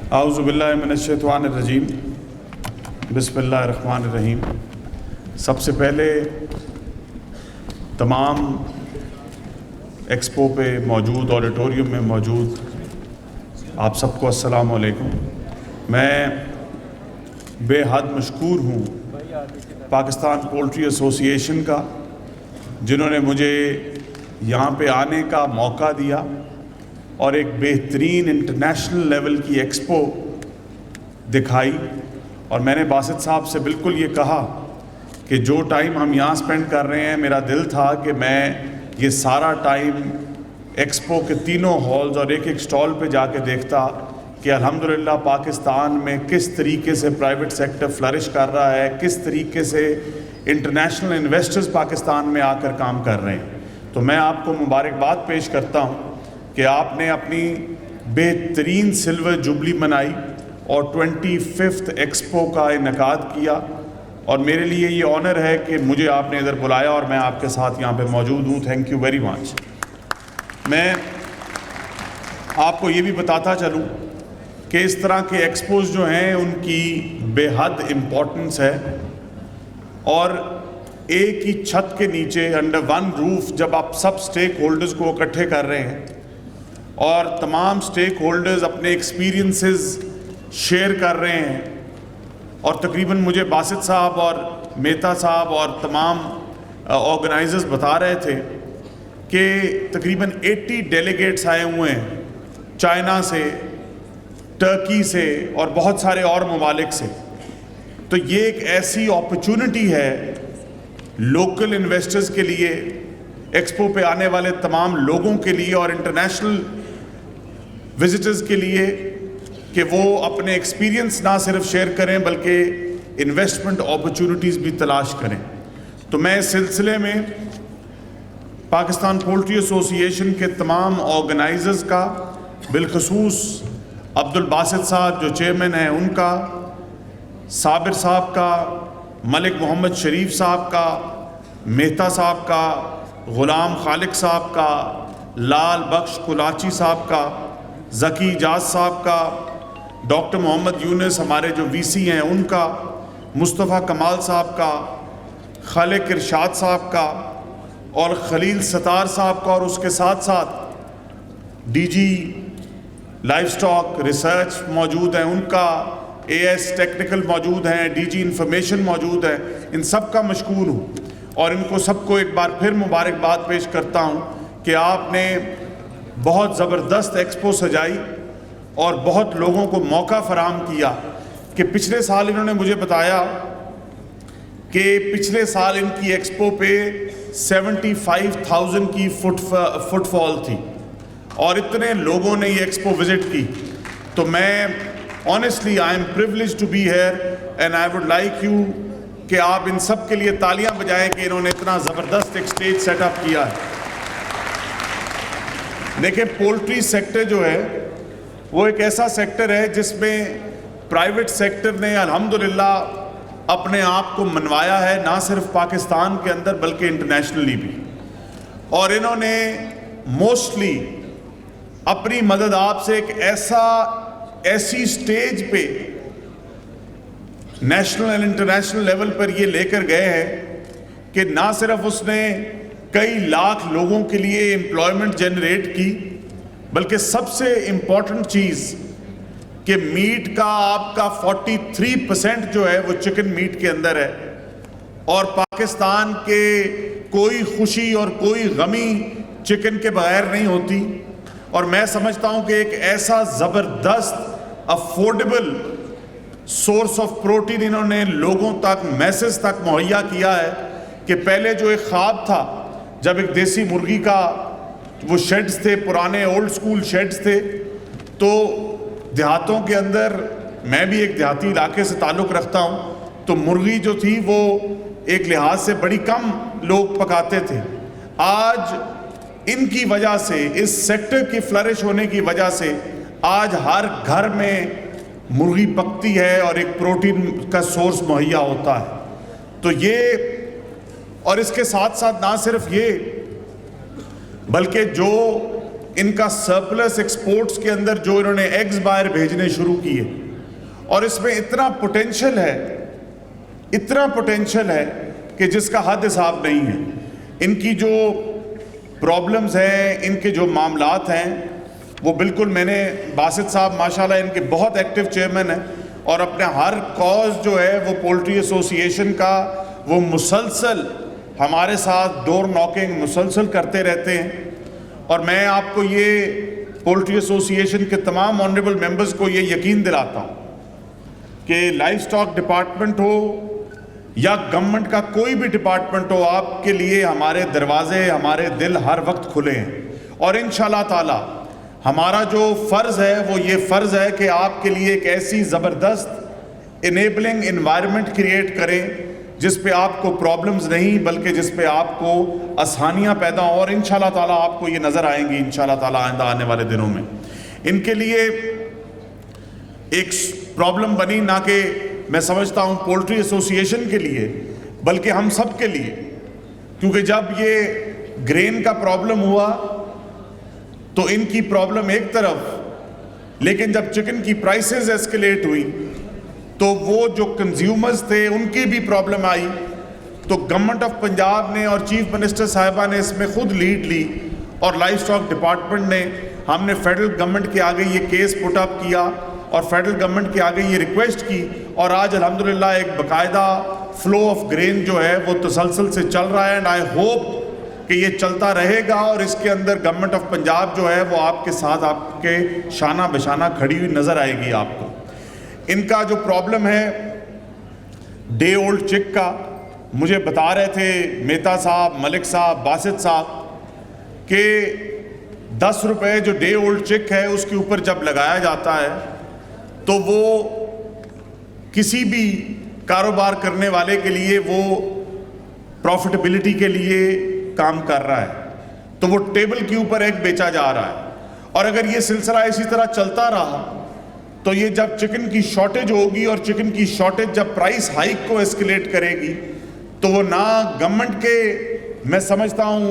اعوذ باللہ من الشیطان الرجیم بسم اللہ الرحمن الرحیم۔ سب سے پہلے تمام ایکسپو پہ موجود آڈیٹوریم میں موجود آپ سب کو السلام علیکم۔ میں بے حد مشکور ہوں پاکستان پولٹری ایسوسی ایشن کا، جنہوں نے مجھے یہاں پہ آنے کا موقع دیا اور ایک بہترین انٹرنیشنل لیول کی ایکسپو دکھائی۔ اور میں نے باسط صاحب سے بالکل یہ کہا کہ جو ٹائم ہم یہاں سپینڈ کر رہے ہیں، میرا دل تھا کہ میں یہ سارا ٹائم ایکسپو کے تینوں ہالز اور ایک ایک سٹال پہ جا کے دیکھتا کہ الحمدللہ پاکستان میں کس طریقے سے پرائیویٹ سیکٹر فلرش کر رہا ہے، کس طریقے سے انٹرنیشنل انویسٹرز پاکستان میں آ کر کام کر رہے ہیں۔ تو میں آپ کو مبارکباد پیش کرتا ہوں کہ آپ نے اپنی بہترین سلور جوبلی منائی اور 25 ایکسپو کا انعقاد کیا، اور میرے لیے یہ آنر ہے کہ مجھے آپ نے ادھر بلایا اور میں آپ کے ساتھ یہاں پہ موجود ہوں۔ Thank you very much. میں آپ کو یہ بھی بتاتا چلوں کہ اس طرح کے ایکسپوز جو ہیں ان کی بے حد امپورٹنس ہے، اور ایک ہی چھت کے نیچے انڈر ون روف جب آپ سب سٹیک ہولڈرز کو اکٹھے کر رہے ہیں اور تمام سٹیک ہولڈرز اپنے ایکسپیرینسز شیئر کر رہے ہیں، اور تقریباً مجھے باسط صاحب اور مہتا صاحب اور تمام آرگنائزرز بتا رہے تھے کہ تقریباً 80 ڈیلیگیٹس آئے ہوئے ہیں چائنا سے، ٹرکی سے اور بہت سارے اور ممالک سے۔ تو یہ ایک ایسی اپرچونٹی ہے لوکل انویسٹرز کے لیے، ایکسپو پہ آنے والے تمام لوگوں کے لیے اور انٹرنیشنل وزٹرز کے لیے، کہ وہ اپنے ایکسپیرینس نہ صرف شیئر کریں بلکہ انویسٹمنٹ اپرچونٹیز بھی تلاش کریں۔ تو میں اس سلسلے میں پاکستان پولٹری ایسوسی ایشن کے تمام آرگنائزرز کا، بالخصوص عبدالباسط صاحب جو چیئرمین ہیں ان کا، صابر صاحب کا، ملک محمد شریف صاحب کا، مہتا صاحب کا، غلام خالق صاحب کا، لال بخش کلاچی صاحب کا، ذکی اجاز صاحب کا، ڈاکٹر محمد یونس ہمارے جو وی سی ہیں ان کا، مصطفیٰ کمال صاحب کا، خالق ارشاد صاحب کا، اور خلیل ستار صاحب کا، اور اس کے ساتھ ساتھ D G livestock research موجود ہیں ان کا، اے ایس ٹیکنیکل موجود ہیں، ڈی جی انفارمیشن موجود ہے۔ ان سب کا مشکور ہوں، اور ان کو سب کو ایک بار پھر مبارکباد پیش کرتا ہوں کہ آپ نے بہت زبردست ایکسپو سجائی اور بہت لوگوں کو موقع فراہم کیا۔ کہ پچھلے سال انہوں نے مجھے بتایا کہ پچھلے سال ان کی ایکسپو پہ 75,000 کی فٹ فال تھی، اور اتنے لوگوں نے یہ ایکسپو وزٹ کی۔ تو میں honestly I am privileged to be here and I would like you کہ آپ ان سب کے لیے تالیاں بجائیں کہ انہوں نے اتنا زبردست ایک سٹیج سیٹ اپ کیا ہے۔ دیکھیں، پولٹری سیکٹر جو ہے وہ ایک ایسا سیکٹر ہے جس میں پرائیویٹ سیکٹر نے الحمدللہ اپنے آپ کو منوایا ہے، نہ صرف پاکستان کے اندر بلکہ انٹرنیشنلی بھی، اور انہوں نے موسٹلی اپنی مدد آپ سے ایک ایسی سٹیج پہ نیشنل اینڈ انٹرنیشنل لیول پر یہ لے کر گئے ہیں کہ نہ صرف اس نے کئی لاکھ لوگوں کے لیے امپلائمنٹ جنریٹ کی، بلکہ سب سے امپورٹنٹ چیز کہ میٹ کا آپ کا 43% جو ہے وہ چکن میٹ کے اندر ہے، اور پاکستان کے کوئی خوشی اور کوئی غمی چکن کے بغیر نہیں ہوتی۔ اور میں سمجھتا ہوں کہ ایک ایسا زبردست افورڈیبل سورس آف پروٹین انہوں نے لوگوں تک، میسز تک مہیا کیا ہے کہ پہلے جو ایک خواب تھا جب ایک دیسی مرغی کا وہ شیڈز تھے، پرانے اولڈ سکول شیڈز تھے، تو دیہاتوں کے اندر، میں بھی ایک دیہاتی علاقے سے تعلق رکھتا ہوں، تو مرغی جو تھی وہ ایک لحاظ سے بڑی کم لوگ پکاتے تھے۔ آج ان کی وجہ سے، اس سیکٹر کی فلرش ہونے کی وجہ سے آج ہر گھر میں مرغی پکتی ہے اور ایک پروٹین کا سورس مہیا ہوتا ہے۔ تو یہ، اور اس کے ساتھ ساتھ نہ صرف یہ بلکہ جو ان کا سرپلس ایکسپورٹس کے اندر جو انہوں نے ایگز باہر بھیجنے شروع کیے، اور اس میں اتنا پوٹینشیل ہے کہ جس کا حد حساب نہیں ہے۔ ان کی جو پرابلمز ہیں، ان کے جو معاملات ہیں، وہ بالکل، میں نے باسط صاحب ماشاءاللہ ان کے بہت ایکٹیو چیئرمین ہیں، اور اپنے ہر کاز جو ہے وہ پولٹری ایسوسی ایشن کا وہ مسلسل ہمارے ساتھ ڈور ناکنگ مسلسل کرتے رہتے ہیں۔ اور میں آپ کو یہ پولٹری ایسوسی ایشن کے تمام آنریبل ممبرز کو یہ یقین دلاتا ہوں کہ لائف سٹاک ڈپارٹمنٹ ہو یا گورنمنٹ کا کوئی بھی ڈپارٹمنٹ ہو، آپ کے لیے ہمارے دروازے، ہمارے دل ہر وقت کھلے ہیں، اور انشاءاللہ تعالی ہمارا جو فرض ہے وہ یہ فرض ہے کہ آپ کے لیے ایک ایسی زبردست انیبلنگ انوائرمنٹ کریٹ کریں جس پہ آپ کو پرابلمز نہیں بلکہ جس پہ آپ کو آسانیاں پیدا ہوں، اور انشاءاللہ تعالیٰ آپ کو یہ نظر آئیں گی انشاءاللہ تعالیٰ آئندہ آنے والے دنوں میں۔ ان کے لیے ایک پرابلم بنی، نہ کہ میں سمجھتا ہوں پولٹری ایسوسی ایشن کے لیے بلکہ ہم سب کے لیے، کیونکہ جب یہ گرین کا پرابلم ہوا تو ان کی پرابلم ایک طرف، لیکن جب چکن کی پرائسز ایسکیلیٹ ہوئی تو وہ جو کنزیومرز تھے ان کی بھی پرابلم آئی، تو گورنمنٹ آف پنجاب نے اور چیف منسٹر صاحبہ نے اس میں خود لیڈ لی، اور لائف سٹاک ڈپارٹمنٹ نے، ہم نے فیڈرل گورنمنٹ کے آگے یہ کیس پٹ اپ کیا اور فیڈرل گورنمنٹ کے آگے یہ ریکویسٹ کی، اور آج الحمدللہ ایک باقاعدہ فلو آف گرین جو ہے وہ تسلسل سے چل رہا ہے، اینڈ آئی ہوپ کہ یہ چلتا رہے گا، اور اس کے اندر گورنمنٹ آف پنجاب جو ہے وہ آپ کے ساتھ آپ کے شانہ بشانہ کھڑی ہوئی نظر آئے گی آپ کو۔ ان کا جو پرابلم ہے ڈے اولڈ چک کا، مجھے بتا رہے تھے میتا صاحب، ملک صاحب، باسط صاحب کہ 10 روپے جو ڈے اولڈ چک ہے اس کے اوپر جب لگایا جاتا ہے تو وہ کسی بھی کاروبار کرنے والے کے لیے وہ پروفٹیبلٹی کے لیے کام کر رہا ہے، تو وہ ٹیبل کے اوپر ایک بیچا جا رہا ہے، اور اگر یہ سلسلہ اسی طرح چلتا رہا تو یہ جب چکن کی شارٹیج ہوگی، اور چکن کی شارٹیج جب پرائس ہائک کو ایسکیلیٹ کرے گی، تو وہ نہ گورنمنٹ کے، میں سمجھتا ہوں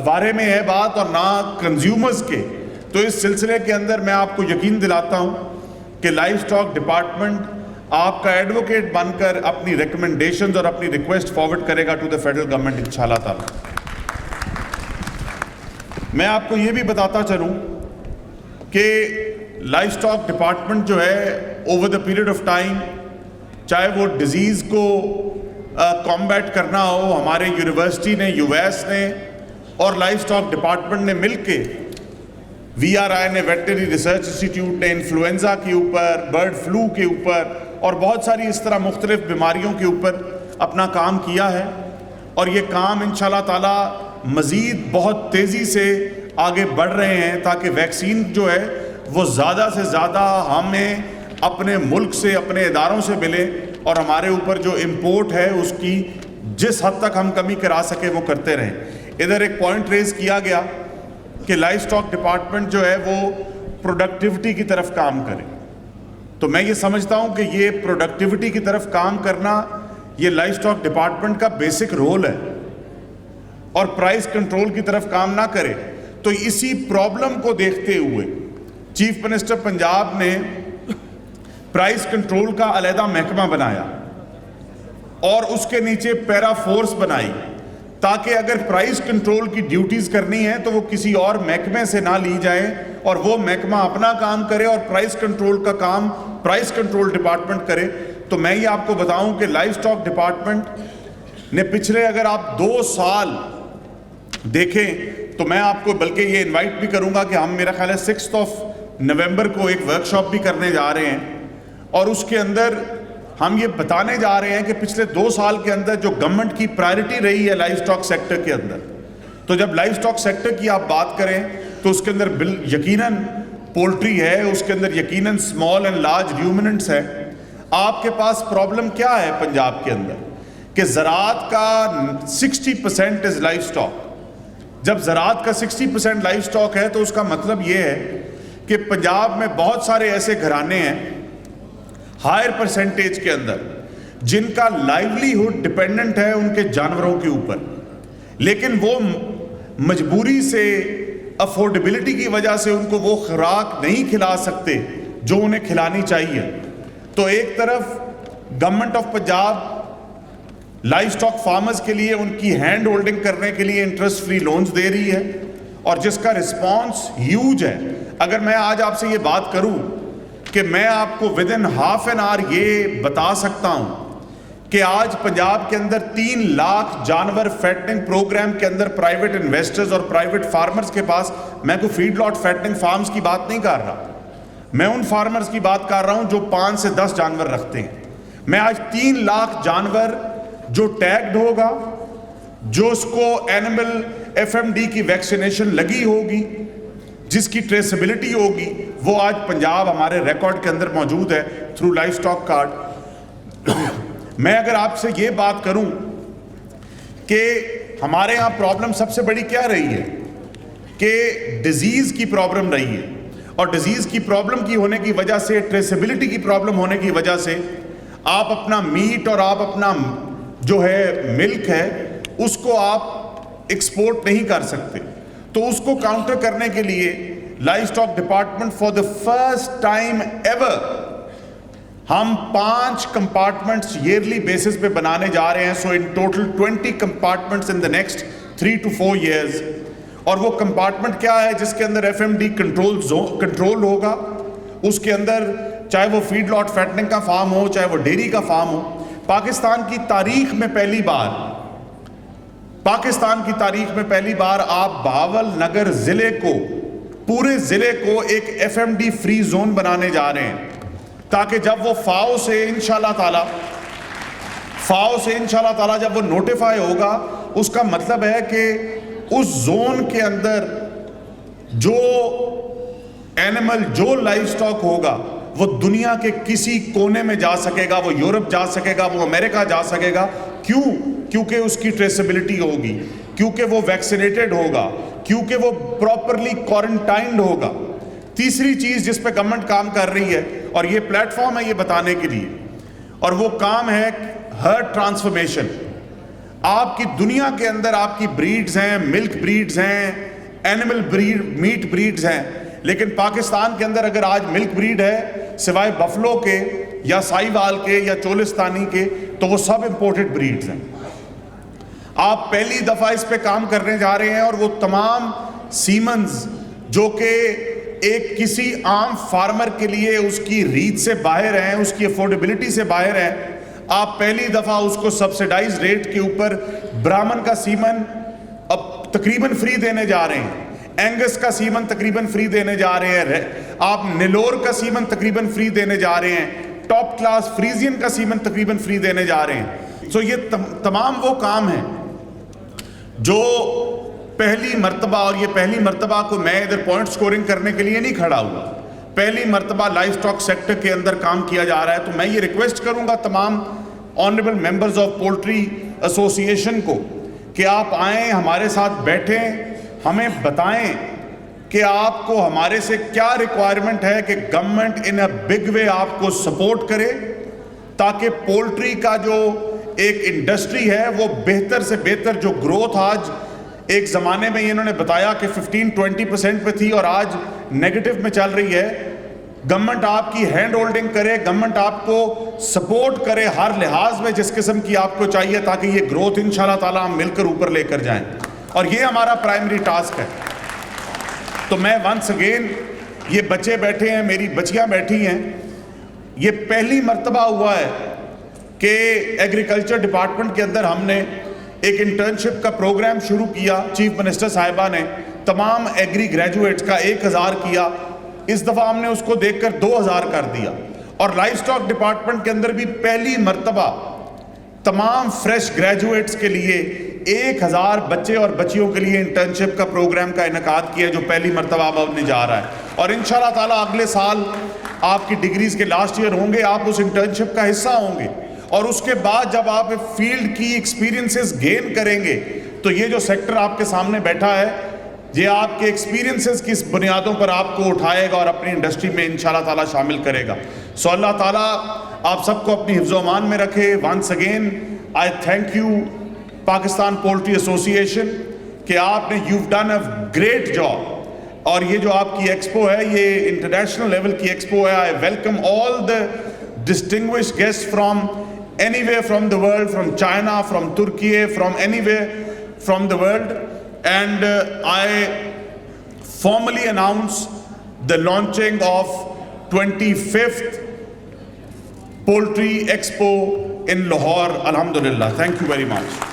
بارے میں ہے بات، اور نہ کنزیومرز کے۔ تو اس سلسلے کے اندر میں آپ کو یقین دلاتا ہوں کہ لائف سٹاک ڈپارٹمنٹ آپ کا ایڈوکیٹ بن کر اپنی ریکمنڈیشنز اور اپنی ریکویسٹ فارورڈ کرے گا ٹو دا فیڈرل گورنمنٹ انشاءاللہ تعالی۔ میں آپ کو یہ بھی بتاتا چلوں کہ لائف سٹاک ڈپارٹمنٹ جو ہے over the period of time, چاہے وہ ڈیزیز کو کمبیٹ کرنا ہو، ہمارے یونیورسٹی نے، یو ایس نے اور لائف سٹاک ڈپارٹمنٹ نے مل کے، وی آر آئی نے، ویٹرنری ریسرچ انسٹیٹیوٹ نے انفلوئنزا کے اوپر، برڈ فلو کے اوپر اور بہت ساری اس طرح مختلف بیماریوں کے اوپر اپنا کام کیا ہے، اور یہ کام انشاءاللہ تعالی مزید بہت تیزی سے آگے بڑھ رہے ہیں تاکہ ویکسین جو ہے وہ زیادہ سے زیادہ ہمیں اپنے ملک سے، اپنے اداروں سے ملے، اور ہمارے اوپر جو امپورٹ ہے اس کی جس حد تک ہم کمی کرا سکے وہ کرتے رہیں۔ ادھر ایک پوائنٹ ریز کیا گیا کہ لائف سٹاک ڈپارٹمنٹ جو ہے وہ پروڈکٹیوٹی کی طرف کام کرے، تو میں یہ سمجھتا ہوں کہ یہ پروڈکٹیوٹی کی طرف کام کرنا یہ لائف سٹاک ڈپارٹمنٹ کا بیسک رول ہے، اور پرائس کنٹرول کی طرف کام نہ کرے۔ تو اسی پرابلم کو دیکھتے ہوئے چیف منسٹر پنجاب نے پرائس کنٹرول کا علیحدہ محکمہ بنایا اور اس کے نیچے پیرا فورس بنائی، تاکہ اگر پرائس کنٹرول کی ڈیوٹیز کرنی ہے تو وہ کسی اور محکمے سے نہ لی جائیں، اور وہ محکمہ اپنا کام کرے اور پرائس کنٹرول کا کام پرائس کنٹرول ڈپارٹمنٹ کرے۔ تو میں یہ آپ کو بتاؤں کہ لائف سٹاک ڈپارٹمنٹ نے پچھلے، اگر آپ 2 سال دیکھیں تو میں آپ کو بلکہ یہ انوائٹ بھی کروں گا کہ ہم، میرا خیال ہے 6 نومبر کو ایک ورکشاپ بھی کرنے جا رہے ہیں، اور اس کے اندر ہم یہ بتانے جا رہے ہیں کہ پچھلے 2 سال کے اندر جو گورنمنٹ کی پرائرٹی رہی ہے لائف سٹاک سیکٹر کے اندر، تو جب لائف سٹاک سیکٹر کی آپ بات کریں تو اس کے اندر یقیناً پولٹری ہے، اس کے اندر یقیناً اسمال اینڈ لارج ریومننٹس ہے۔ آپ کے پاس پرابلم کیا ہے پنجاب کے اندر کہ زراعت کا 60% از لائف سٹاک۔ جب زراعت کا 60% لائف سٹاک ہے تو اس کا مطلب یہ ہے کہ پنجاب میں بہت سارے ایسے گھرانے ہیں ہائر پرسنٹیج کے اندر جن کا لائیولیہڈ ڈپینڈنٹ ہے ان کے جانوروں کے اوپر، لیکن وہ مجبوری سے افورڈیبلٹی کی وجہ سے ان کو وہ خوراک نہیں کھلا سکتے جو انہیں کھلانی چاہیے. تو ایک طرف government of Punjab life stock farmers کے لیے ان کی ہینڈ ہولڈنگ کرنے کے لیے انٹرسٹ فری لونز دے رہی ہے اور جس کا رسپانس ہیوج ہے. اگر میں آج آپ سے یہ بات کروں کہ میں آپ کو with in half an hour یہ بتا سکتا ہوں کہ آج پنجاب کے اندر 3 لاکھ جانور فیٹنگ پروگرام کے اندر پرائیویٹ انویسٹرز اور پرائیویٹ فارمرز کے پاس، میں کوئی فیڈ لاٹ فیٹنگ فارمز کی بات نہیں کر رہا، میں ان فارمرز کی بات کر رہا ہوں جو 5 سے 10 جانور رکھتے ہیں. میں آج 3 لاکھ جانور جو ٹیگڈ ہوگا، جو اس کو اینیمل FMD کی ویکسینیشن لگی ہوگی، جس کی ٹریسبلٹی ہوگی، وہ آج پنجاب ہمارے ریکارڈ کے اندر موجود ہے تھرو لائف سٹاک کارڈ. میں اگر آپ سے یہ بات کروں کہ ہمارے ہاں پرابلم سب سے بڑی کیا رہی ہے کہ ڈیزیز کی پرابلم رہی ہے، اور ڈیزیز کی پرابلم کی ہونے کی وجہ سے، ٹریسبلٹی کی پرابلم ہونے کی وجہ سے آپ اپنا میٹ اور آپ اپنا جو ہے ملک ہے اس کو آپ ایکسپورٹ نہیں کر سکتے. تو اس کو کاؤنٹر کرنے کے لیے life stock department for the first time ever ہم 5 کمپارٹمنٹس ایئرلی بیسس پہ بنانے جا رہے ہیں. So in total 20 compartments in the next 3 to 4 years. اور وہ کمپارٹمنٹ کیا ہے؟ جس کے اندر FMD کنٹرول ہوگا. اس کے اندر چاہے وہ فیڈ لاٹ فیٹنگ کا فارم ہو، چاہے وہ ڈیری کا فارم ہو. پاکستان کی تاریخ میں پہلی بار آپ بہاول نگر ضلع کو، پورے ضلع کو ایک FMD فری زون بنانے جا رہے ہیں، تاکہ جب وہ فاؤ سے انشاءاللہ تعالیٰ جب وہ نوٹیفائی ہوگا، اس کا مطلب ہے کہ اس زون کے اندر جو اینیمل، جو لائف سٹاک ہوگا، وہ دنیا کے کسی کونے میں جا سکے گا، وہ یورپ جا سکے گا، وہ امریکہ جا سکے گا. کیونکہ اس کی ٹریسبلٹی ہوگی، کیونکہ وہ ویکسینیٹڈ ہوگا، کیونکہ وہ پراپرلی کوارنٹائنڈ ہوگا. تیسری چیز جس پہ گورنمنٹ کام کر رہی ہے، اور یہ پلیٹ فارم ہے یہ بتانے کے لیے، اور وہ کام ہے ہرڈ ٹرانسفارمیشن. آپ کی دنیا کے اندر آپ کی بریڈز ہیں، ملک بریڈز ہیں، اینیمل بریڈ، میٹ بریڈز ہیں، لیکن پاکستان کے اندر اگر آج ملک بریڈ ہے سوائے بفلو کے یا سائیوال کے یا چولستانی کے، تو وہ سب امپورٹڈ بریڈز ہیں. آپ پہلی دفعہ اس پہ کام کرنے جا رہے ہیں، اور وہ تمام سیمنز جو کہ ایک کسی عام فارمر کے لیے اس کی ریت سے باہر ہیں، اس کی افورڈیبلٹی سے باہر ہیں، آپ پہلی دفعہ اس کو سبسیڈائز ریٹ کے اوپر برامن کا سیمن اب تقریباً فری دینے جا رہے ہیں، اینگس کا سیمن تقریباً فری دینے جا رہے ہیں، آپ نیلور کا سیمن تقریباً فری دینے جا رہے ہیں، ٹاپ کلاس فریزین کا سیمن تقریباً فری دینے جا رہے ہیں. سو یہ تمام وہ کام ہیں جو پہلی مرتبہ، اور یہ پہلی مرتبہ کو میں ادھر پوائنٹ سکورنگ کرنے کے لیے نہیں کھڑا ہوا، پہلی مرتبہ لائف سٹاک سیکٹر کے اندر کام کیا جا رہا ہے. تو میں یہ ریکویسٹ کروں گا تمام honourable members of poultry association کو کہ آپ آئیں، ہمارے ساتھ بیٹھیں، ہمیں بتائیں کہ آپ کو ہمارے سے کیا ریکوائرمنٹ ہے کہ government in a big way آپ کو سپورٹ کرے، تاکہ پولٹری کا جو ایک انڈسٹری ہے وہ بہتر سے بہتر، جو گروتھ آج ایک زمانے میں انہوں نے بتایا کہ 15-20% پہ تھی اور آج نیگیٹو میں چل رہی ہے، گورنمنٹ آپ کی ہینڈ ہولڈنگ کرے، گورنمنٹ آپ کو سپورٹ کرے ہر لحاظ میں جس قسم کی آپ کو چاہیے، تاکہ یہ گروتھ انشاءاللہ تعالیٰ ہم مل کر اوپر لے کر جائیں. اور یہ ہمارا پرائمری ٹاسک ہے. تو میں ونس اگین، یہ بچے بیٹھے ہیں، میری بچیاں بیٹھی ہیں، یہ پہلی مرتبہ ہوا ہے کہ ایگریکلچر ڈپارٹمنٹ کے اندر ہم نے ایک انٹرنشپ کا پروگرام شروع کیا. چیف منسٹر صاحبہ نے تمام ایگری گریجویٹس کا 1000 کیا، اس دفعہ ہم نے اس کو دیکھ کر 2000 کر دیا. اور لائف سٹاک ڈپارٹمنٹ کے اندر بھی پہلی مرتبہ تمام فریش گریجویٹس کے لیے 1000 بچے اور بچیوں کے لیے انٹرنشپ کا پروگرام کا انعقاد کیا، جو پہلی مرتبہ اب ہونے جا رہا ہے. اور انشاءاللہ تعالیٰ اگلے سال آپ کی ڈگریز کے لاسٹ ایئر ہوں گے، آپ اس انٹرنشپ کا حصہ ہوں گے، اور اس کے بعد جب آپ فیلڈ کی ایکسپیرینسز گین کریں گے تو یہ جو سیکٹر آپ کے سامنے بیٹھا ہے، یہ آپ کے ایکسپیرینسز کس بنیادوں پر آپ کو اٹھائے گا اور اپنی انڈسٹری میں انشاءاللہ تعالیٰ شامل کرے گا. سو اللہ تعالیٰ آپ سب کو اپنی حفظ و امان میں رکھے. Once again I thank you Pakistan poultry association کہ آپ نے you done a great job. اور یہ جو آپ کی ایکسپو ہے یہ انٹرنیشنل لیول کی ایکسپو ہے. I welcome all the distinguished guests from anywhere from the world, from China, from Turkey, from anywhere from the world, and I formally announce the launching of 25th Poultry Expo in Lahore. Alhamdulillah. Thank you very much.